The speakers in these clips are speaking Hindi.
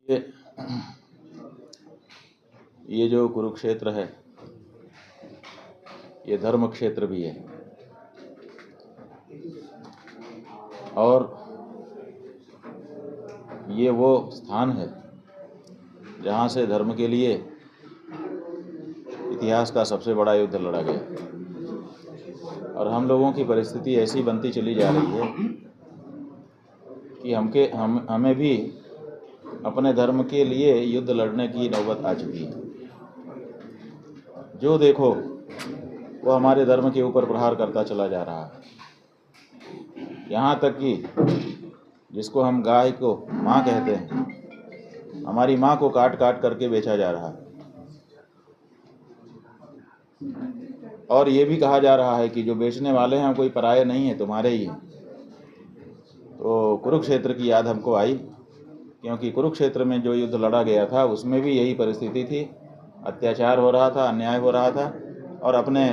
ये ये जो कुरुक्षेत्र है, ये धर्म क्षेत्र भी है और ये वो स्थान है जहाँ से धर्म के लिए इतिहास का सबसे बड़ा युद्ध लड़ा गया। और हम लोगों की परिस्थिति ऐसी बनती चली जा रही है कि हमें भी अपने धर्म के लिए युद्ध लड़ने की नौबत आ चुकी है। जो देखो वो हमारे धर्म के ऊपर प्रहार करता चला जा रहा है। यहाँ तक कि जिसको हम गाय को माँ कहते हैं, हमारी माँ को काट काट करके बेचा जा रहा है। और ये भी कहा जा रहा है कि जो बेचने वाले हैं कोई पराये नहीं है, तुम्हारे ही हैं। तो कुरुक्षेत्र की याद हमको आई, क्योंकि कुरुक्षेत्र में जो युद्ध लड़ा गया था उसमें भी यही परिस्थिति थी। अत्याचार हो रहा था, अन्याय हो रहा था और अपने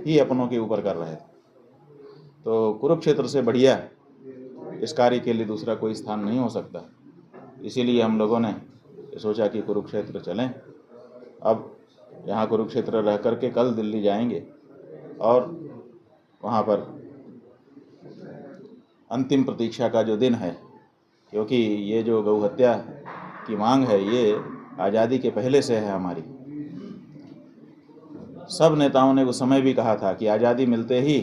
ही अपनों के ऊपर कर रहे थे। तो कुरुक्षेत्र से बढ़िया इस कार्य के लिए दूसरा कोई स्थान नहीं हो सकता। इसीलिए हम लोगों ने सोचा कि कुरुक्षेत्र चलें। अब यहाँ कुरुक्षेत्र रह करके कल दिल्ली जाएंगे और वहाँ पर अंतिम प्रतीक्षा का जो दिन है, क्योंकि ये जो गौ हत्या की मांग है ये आज़ादी के पहले से है हमारी। सब नेताओं ने उस समय भी कहा था कि आज़ादी मिलते ही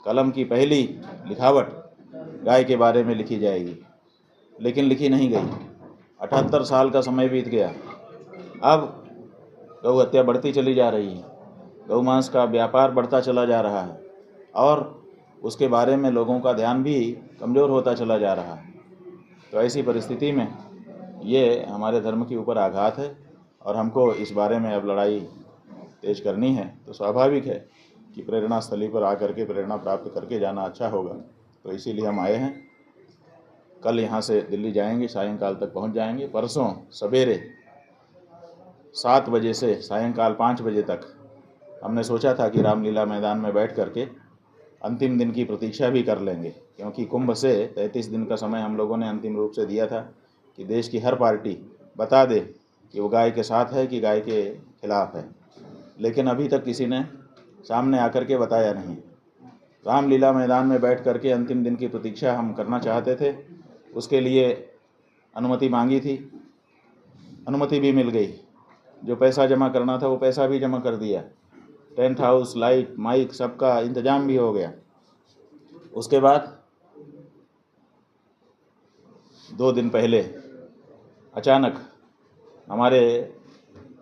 कलम की पहली लिखावट गाय के बारे में लिखी जाएगी, लेकिन लिखी नहीं गई। 78 साल का समय बीत गया। अब गौ हत्या बढ़ती चली जा रही है, गौ मांस का व्यापार बढ़ता चला जा रहा है और उसके बारे में लोगों का ध्यान भी कमज़ोर होता चला जा रहा है। तो ऐसी परिस्थिति में ये हमारे धर्म के ऊपर आघात है और हमको इस बारे में अब लड़ाई तेज करनी है। तो स्वाभाविक है कि प्रेरणा स्थली पर आकर के प्रेरणा प्राप्त करके जाना अच्छा होगा। तो इसीलिए हम आए हैं। कल यहाँ से दिल्ली जाएंगे, सायंकाल तक पहुँच जाएंगे। परसों सवेरे 7 बजे से सायंकाल 5 बजे तक हमने सोचा था कि रामलीला मैदान में बैठ करके अंतिम दिन की प्रतीक्षा भी कर लेंगे, क्योंकि कुंभ से 33 दिन का समय हम लोगों ने अंतिम रूप से दिया था कि देश की हर पार्टी बता दे कि वो गाय के साथ है कि गाय के खिलाफ है। लेकिन अभी तक किसी ने सामने आकर के बताया नहीं। रामलीला मैदान में बैठ करके अंतिम दिन की प्रतीक्षा हम करना चाहते थे। उसके लिए अनुमति मांगी थी, अनुमति भी मिल गई। जो पैसा जमा करना था वो पैसा भी जमा कर दिया। टेंट हाउस, लाइट, माइक सबका इंतजाम भी हो गया। उसके बाद 2 दिन पहले अचानक हमारे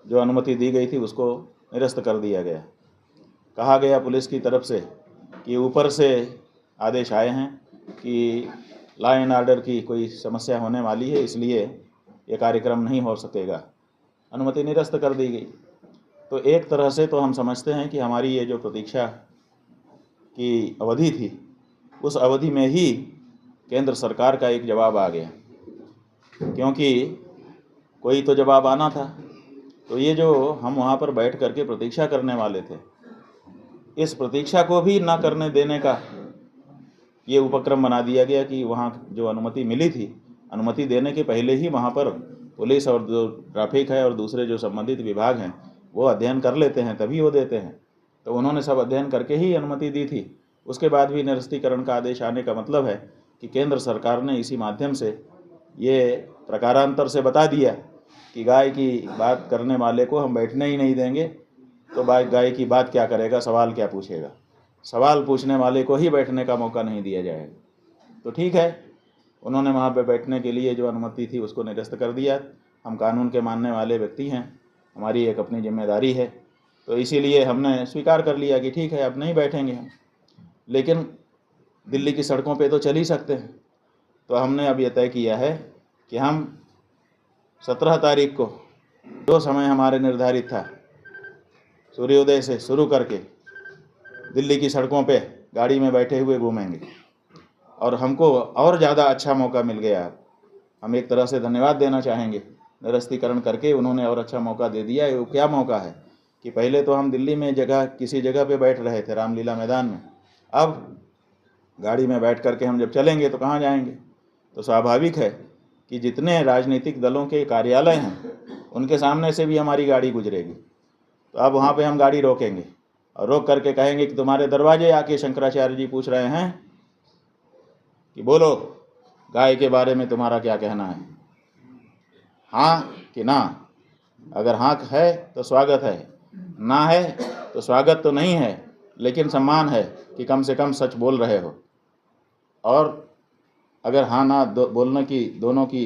जो अनुमति दी गई थी उसको निरस्त कर दिया गया। कहा गया पुलिस की तरफ से कि ऊपर से आदेश आए हैं कि लॉ एंड ऑर्डर की कोई समस्या होने वाली है, इसलिए ये कार्यक्रम नहीं हो सकेगा। अनुमति निरस्त कर दी गई। तो एक तरह से तो हम समझते हैं कि हमारी ये जो प्रतीक्षा की अवधि थी उस अवधि में ही केंद्र सरकार का एक जवाब आ गया, क्योंकि कोई तो जवाब आना था। तो ये जो हम वहाँ पर बैठ करके प्रतीक्षा करने वाले थे, इस प्रतीक्षा को भी ना करने देने का ये उपक्रम बना दिया गया कि वहाँ जो अनुमति मिली थी, अनुमति देने के पहले ही वहाँ पर पुलिस और जो ट्रैफिक है और दूसरे जो संबंधित विभाग हैं वो अध्ययन कर लेते हैं, तभी वो देते हैं। तो उन्होंने सब अध्ययन करके ही अनुमति दी थी। उसके बाद भी निरस्तीकरण का आदेश आने का मतलब है कि केंद्र सरकार ने इसी माध्यम से ये प्रकारांतर से बता दिया कि गाय की बात करने वाले को हम बैठने ही नहीं देंगे। तो गाय की बात क्या करेगा, सवाल क्या पूछेगा, सवाल पूछने वाले को ही बैठने का मौका नहीं दिया जाएगा। तो ठीक है, उन्होंने वहाँ पे बैठने के लिए जो अनुमति थी उसको निरस्त कर दिया। हम कानून के मानने वाले व्यक्ति हैं, हमारी एक अपनी जिम्मेदारी है, तो इसीलिए हमने स्वीकार कर लिया कि ठीक है अब नहीं बैठेंगे हम। लेकिन दिल्ली की सड़कों पे तो चल ही सकते हैं। तो हमने अब ये तय किया है कि हम 17 तारीख को जो समय हमारे निर्धारित था, सूर्योदय से शुरू करके दिल्ली की सड़कों पे गाड़ी में बैठे हुए घूमेंगे। और हमको और ज़्यादा अच्छा मौका मिल गया। हम एक तरह से धन्यवाद देना चाहेंगे, निरस्तीकरण करके उन्होंने और अच्छा मौका दे दिया। वो क्या मौका है कि पहले तो हम दिल्ली में किसी जगह पे बैठ रहे थे रामलीला मैदान में, अब गाड़ी में बैठ करके हम जब चलेंगे तो कहाँ जाएंगे। तो स्वाभाविक है कि जितने राजनीतिक दलों के कार्यालय हैं उनके सामने से भी हमारी गाड़ी गुजरेगी, तो अब वहाँ पे हम गाड़ी रोकेंगे और रोक करके कहेंगे कि तुम्हारे दरवाजे आके शंकराचार्य जी पूछ रहे हैं कि बोलो गाय के बारे में तुम्हारा क्या कहना है, हाँ कि ना। अगर हाँ है तो स्वागत है, ना है तो स्वागत तो नहीं है, लेकिन सम्मान है कि कम से कम सच बोल रहे हो। और अगर हाँ ना बोलने की दोनों की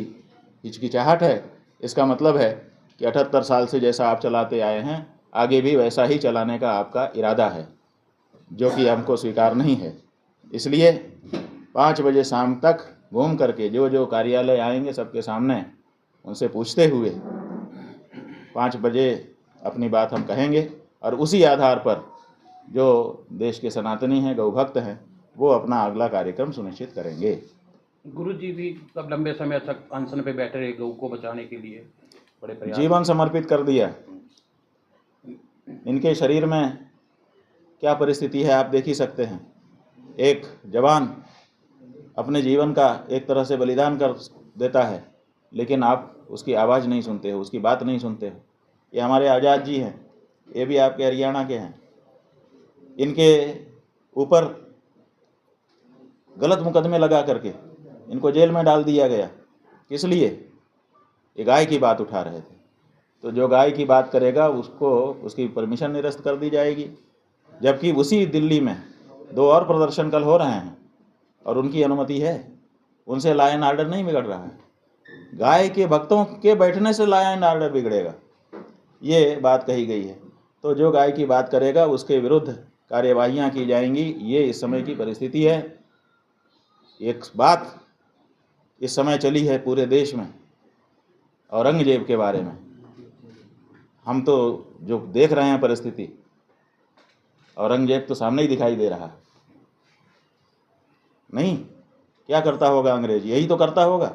हिचकिचाहट है, इसका मतलब है कि 78 साल से जैसा आप चलाते आए हैं आगे भी वैसा ही चलाने का आपका इरादा है, जो कि हमको स्वीकार नहीं है। इसलिए 5 बजे शाम तक घूम करके जो जो कार्यालय आएंगे सबके सामने उनसे पूछते हुए 5 बजे अपनी बात हम कहेंगे, और उसी आधार पर जो देश के सनातनी हैं, गौ भक्त हैं, वो अपना अगला कार्यक्रम सुनिश्चित करेंगे। गुरु जी भी तब लंबे समय तक अनशन पे बैठे रहे, गौ को बचाने के लिए बड़े प्रयास, जीवन समर्पित कर दिया। इनके शरीर में क्या परिस्थिति है आप देख ही सकते हैं। एक जवान अपने जीवन का एक तरह से बलिदान कर देता है, लेकिन आप उसकी आवाज़ नहीं सुनते हो, उसकी बात नहीं सुनते हो। ये हमारे आज़ाद जी हैं, ये भी आपके हरियाणा के हैं। इनके ऊपर गलत मुकदमे लगा करके इनको जेल में डाल दिया गया। किस लिए? ये गाय की बात उठा रहे थे। तो जो गाय की बात करेगा उसको उसकी परमिशन निरस्त कर दी जाएगी। जबकि उसी दिल्ली में 2 और प्रदर्शन कल हो रहे हैं और उनकी अनुमति है, उनसे लॉ एंड ऑर्डर नहीं बिगड़ रहा है। गाय के भक्तों के बैठने से लॉ एंड ऑर्डर बिगड़ेगा, ये बात कही गई है। तो जो गाय की बात करेगा उसके विरुद्ध कार्यवाहियाँ की जाएंगी। ये इस समय की परिस्थिति है। एक बात इस समय चली है पूरे देश में औरंगजेब के बारे में। हम तो जो देख रहे हैं परिस्थिति, औरंगजेब तो सामने ही दिखाई दे रहा है। नहीं, क्या करता होगा अंग्रेज? यही तो करता होगा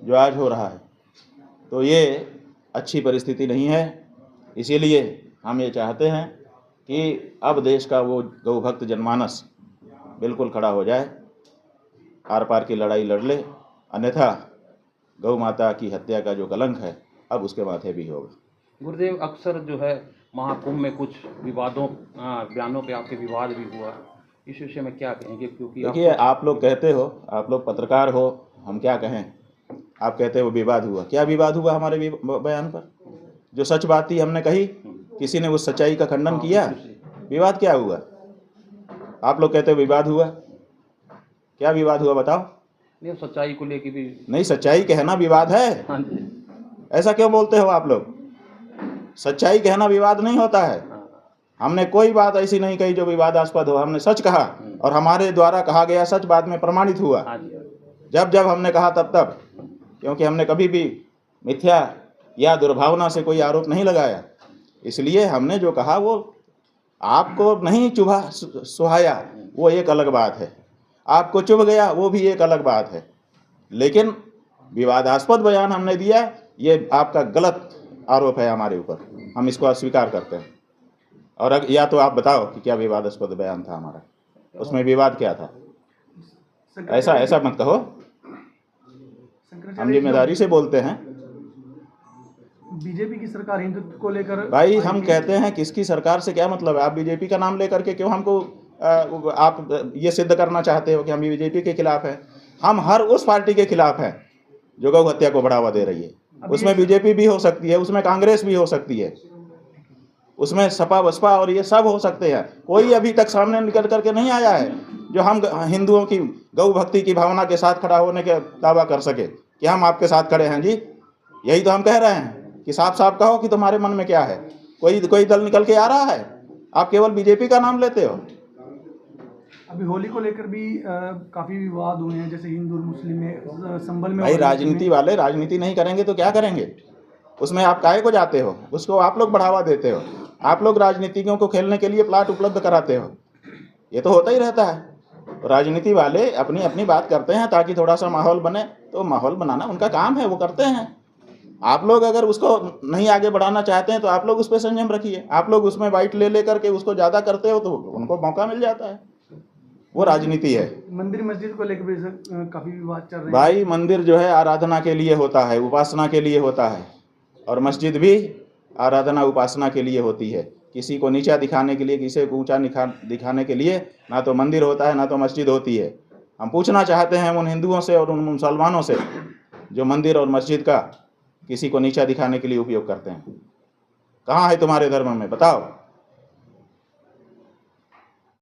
जो आज हो रहा है। तो ये अच्छी परिस्थिति नहीं है। इसीलिए हम ये चाहते हैं कि अब देश का वो गौ भक्त जनमानस बिल्कुल खड़ा हो जाए, आर पार की लड़ाई लड़ ले, अन्यथा गौ माता की हत्या का जो कलंक है अब उसके माथे भी होगा। गुरुदेव, अक्सर जो है महाकुंभ में कुछ विवादों बयानों पे आपके विवाद भी हुआ, इस विषय में क्या कहेंगे? क्योंकि देखिए, आप लोग कहते हो, आप लोग पत्रकार हो, हम क्या कहें। आप कहते हो विवाद हुआ। क्या विवाद हुआ हमारे बयान पर? जो सच बात थी हमने कही, किसी ने उस सच्चाई का खंडन किया, विवाद क्या हुआ? आप लोग कहते हो विवाद हुआ। क्या विवाद हुआ बताओ? नहीं, सच्चाई को लेकर भी नहीं, सच्चाई कहना विवाद है। हाँ जी, ऐसा क्यों बोलते हो आप लोग? सच्चाई कहना विवाद नहीं होता है। हमने कोई बात ऐसी नहीं कही जो विवादास्पद हो। हमने सच कहा और हमारे द्वारा कहा गया सच बाद में प्रमाणित हुआ। जब जब हमने कहा तब तब, क्योंकि हमने कभी भी मिथ्या या दुर्भावना से कोई आरोप नहीं लगाया। इसलिए हमने जो कहा वो आपको नहीं चुभा सुहाया, वो एक अलग बात है। आपको चुभ गया, वो भी एक अलग बात है। लेकिन विवादास्पद बयान हमने दिया, ये आपका गलत आरोप है हमारे ऊपर। हम इसको अस्वीकार करते हैं। और या तो आप बताओ कि क्या विवादास्पद बयान था हमारा, उसमें विवाद क्या था? ऐसा मत कहो। हम जिम्मेदारी से बोलते हैं। बीजेपी की सरकार हिंदुत्व को लेकर, भाई हम कहते हैं किसकी सरकार से क्या मतलब है? आप बीजेपी का नाम लेकर के क्यों हमको आप ये सिद्ध करना चाहते हो कि हम बीजेपी के खिलाफ हैं? हम हर उस पार्टी के खिलाफ हैं जो गौ हत्या को बढ़ावा दे रही है। उसमें बीजेपी भी हो सकती है, उसमें कांग्रेस भी हो सकती है, उसमें सपा बसपा और ये सब हो सकते हैं। कोई अभी तक सामने निकल करके नहीं आया है जो हम हिंदुओं की गौ भक्ति की भावना के साथ खड़ा होने का दावा कर सके कि हम आपके साथ खड़े हैं। जी, यही तो हम कह रहे हैं कि साफ साफ कहो कि तुम्हारे मन में क्या है। कोई दल निकल के आ रहा है? आप केवल बीजेपी का नाम लेते हो। अभी होली को लेकर भी काफी विवाद हुए हैं, जैसे हिंदू और मुस्लिम में संभल में। भाई राजनीति वाले राजनीति नहीं करेंगे तो क्या करेंगे? उसमें आप काहे को जाते हो? उसको आप लोग बढ़ावा देते हो। आप लोग राजनीतिज्ञों को खेलने के लिए प्लाट उपलब्ध कराते हो। ये तो होता ही रहता है। राजनीति वाले अपनी अपनी बात करते हैं ताकि थोड़ा सा माहौल बने, तो माहौल बनाना उनका काम है, वो करते हैं। आप लोग अगर उसको नहीं आगे बढ़ाना चाहते हैं तो आप लोग उस पर संयम रखिए। आप लोग उसमें बाइट ले करके उसको ज़्यादा करते हो तो उनको मौका मिल जाता है। वो राजनीति है। मंदिर मस्जिद को लेकर भी सर काफ़ी विवाद चल रहे हैं। भाई मंदिर जो है आराधना के लिए होता है, उपासना के लिए होता है, और मस्जिद भी आराधना उपासना के लिए होती है। किसी को नीचा दिखाने के लिए, किसी को ऊंचा दिखाने के लिए ना तो मंदिर होता है ना तो मस्जिद होती है। हम पूछना चाहते हैं उन हिंदुओं से और उन मुसलमानों से जो मंदिर और मस्जिद का किसी को नीचा दिखाने के लिए उपयोग करते हैं। कहाँ है तुम्हारे धर्म में, बताओ।